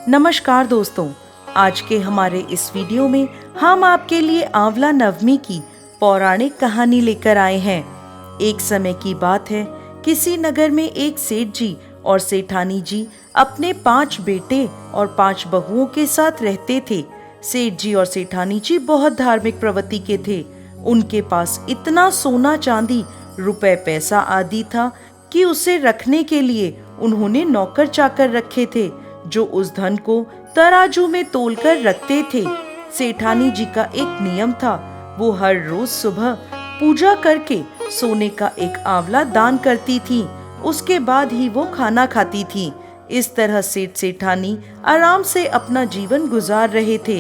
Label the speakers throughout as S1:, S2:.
S1: नमस्कार दोस्तों, आज के हमारे इस वीडियो में हम आपके लिए आंवला नवमी की पौराणिक कहानी लेकर आए हैं। एक समय की बात है, किसी नगर में एक सेठ जी और सेठानी जी अपने 5 बेटे और 5 बहुओं के साथ रहते थे। सेठ जी और सेठानी जी बहुत धार्मिक प्रवृत्ति के थे। उनके पास इतना सोना चांदी रुपए पैसा आदि था कि उसे रखने के लिए उन्होंने नौकर चाकर रखे थे जो उस धन को तराजू में तोलकर रखते थे। सेठानी जी का एक नियम था, वो हर रोज सुबह पूजा करके सोने का एक आंवला दान करती थी। उसके बाद ही वो खाना खाती थी। इस तरह सेठ सेठानी आराम से अपना जीवन गुजार रहे थे।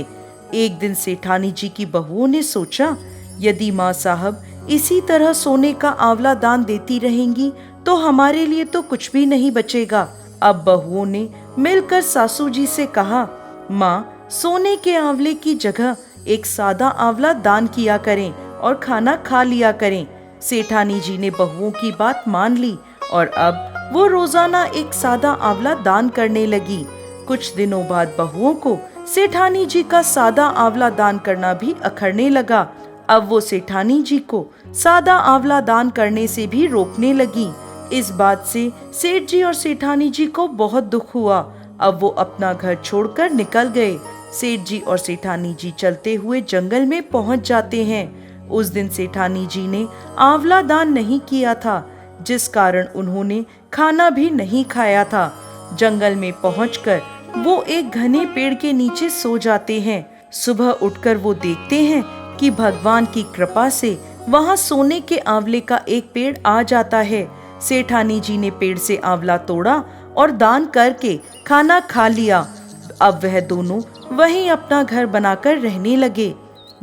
S1: एक दिन सेठानी जी की बहुओं ने सोचा, यदि माँ साहब इसी तरह सोने का आंवला दान देती रहेंगी तो हमारे लिए तो कुछ भी नहीं बचेगा। अब बहुओं ने मिलकर सासू जी से कहा, माँ, सोने के आंवले की जगह एक सादा आंवला दान किया करें और खाना खा लिया करें। सेठानी जी ने बहुओं की बात मान ली और अब वो रोजाना एक सादा आंवला दान करने लगी। कुछ दिनों बाद बहुओं को सेठानी जी का सादा आंवला दान करना भी अखरने लगा। अब वो सेठानी जी को सादा आंवला दान करने से भी रोकने लगी। इस बात से सेठ जी और सेठानी जी को बहुत दुख हुआ। अब वो अपना घर छोड़कर निकल गए। सेठ जी और सेठानी जी चलते हुए जंगल में पहुंच जाते हैं। उस दिन सेठानी जी ने आंवला दान नहीं किया था, जिस कारण उन्होंने खाना भी नहीं खाया था। जंगल में पहुंचकर वो एक घने पेड़ के नीचे सो जाते हैं। सुबह उठकर वो देखते हैं कि भगवान की कृपा से वहां सोने के आंवले का एक पेड़ आ जाता है। सेठानी जी ने पेड़ से आंवला तोड़ा और दान करके खाना खा लिया। अब वह दोनों वहीं अपना घर बनाकर रहने लगे।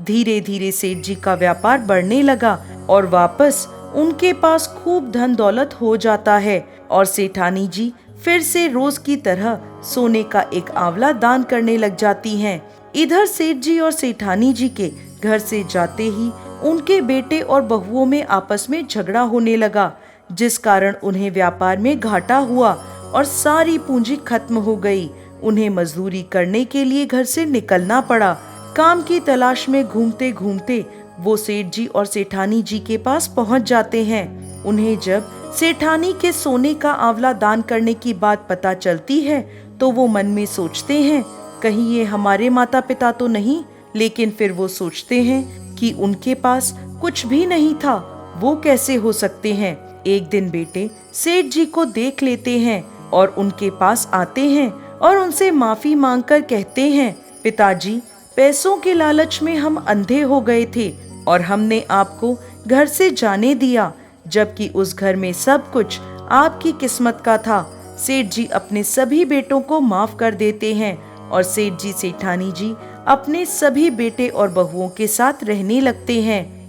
S1: धीरे धीरे सेठ जी का व्यापार बढ़ने लगा और वापस उनके पास खूब धन दौलत हो जाता है और सेठानी जी फिर से रोज की तरह सोने का एक आंवला दान करने लग जाती हैं। इधर सेठ जी और सेठानी जी के घर से जाते ही उनके बेटे और बहुओं में आपस में झगड़ा होने लगा, जिस कारण उन्हें व्यापार में घाटा हुआ और सारी पूंजी खत्म हो गई। उन्हें मजदूरी करने के लिए घर से निकलना पड़ा। काम की तलाश में घूमते घूमते वो सेठ जी और सेठानी जी के पास पहुंच जाते हैं। उन्हें जब सेठानी के सोने का आंवला दान करने की बात पता चलती है तो वो मन में सोचते हैं, कहीं ये हमारे माता पिता तो नहीं। लेकिन फिर वो सोचते हैं कि उनके पास कुछ भी नहीं था, वो कैसे हो सकते हैं। एक दिन बेटे सेठ जी को देख लेते हैं और उनके पास आते हैं और उनसे माफी मांगकर कहते हैं, पिताजी, पैसों के लालच में हम अंधे हो गए थे और हमने आपको घर से जाने दिया, जबकि उस घर में सब कुछ आपकी किस्मत का था। सेठ जी अपने सभी बेटों को माफ कर देते हैं और सेठ जी सेठानी जी अपने सभी बेटे और बहुओं के साथ रहने लगते हैं।